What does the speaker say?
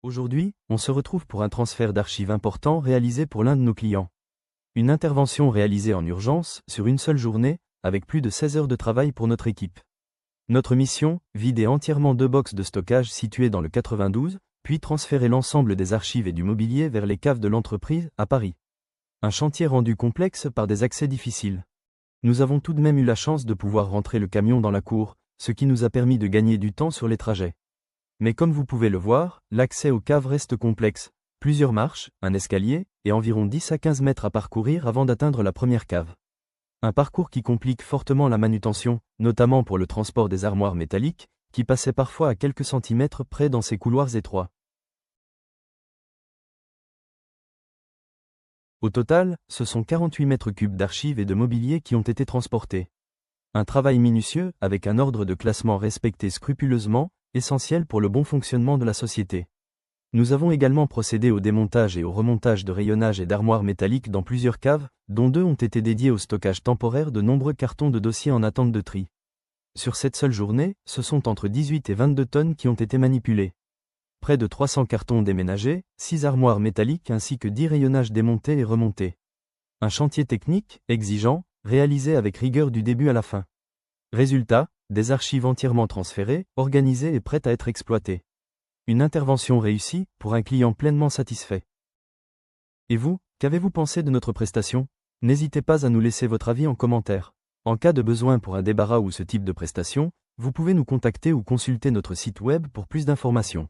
Aujourd'hui, on se retrouve pour un transfert d'archives important réalisé pour l'un de nos clients. Une intervention réalisée en urgence, sur une seule journée, avec plus de 16 heures de travail pour notre équipe. Notre mission, vider entièrement 2 box de stockage situées dans le 92, puis transférer l'ensemble des archives et du mobilier vers les caves de l'entreprise, à Paris. Un chantier rendu complexe par des accès difficiles. Nous avons tout de même eu la chance de pouvoir rentrer le camion dans la cour, ce qui nous a permis de gagner du temps sur les trajets. Mais comme vous pouvez le voir, l'accès aux caves reste complexe. Plusieurs marches, un escalier, et environ 10 à 15 mètres à parcourir avant d'atteindre la première cave. Un parcours qui complique fortement la manutention, notamment pour le transport des armoires métalliques, qui passaient parfois à quelques centimètres près dans ces couloirs étroits. Au total, ce sont 48 mètres cubes d'archives et de mobilier qui ont été transportés. Un travail minutieux, avec un ordre de classement respecté scrupuleusement, essentiel pour le bon fonctionnement de la société. Nous avons également procédé au démontage et au remontage de rayonnage et d'armoires métalliques dans plusieurs caves, dont 2 ont été dédiées au stockage temporaire de nombreux cartons de dossiers en attente de tri. Sur cette seule journée, ce sont entre 18 et 22 tonnes qui ont été manipulées. Près de 300 cartons déménagés, 6 armoires métalliques ainsi que 10 rayonnages démontés et remontés. Un chantier technique, exigeant, réalisé avec rigueur du début à la fin. Résultat, des archives entièrement transférées, organisées et prêtes à être exploitées. Une intervention réussie, pour un client pleinement satisfait. Et vous, qu'avez-vous pensé de notre prestation? N'hésitez pas à nous laisser votre avis en commentaire. En cas de besoin pour un débarras ou ce type de prestation, vous pouvez nous contacter ou consulter notre site web pour plus d'informations.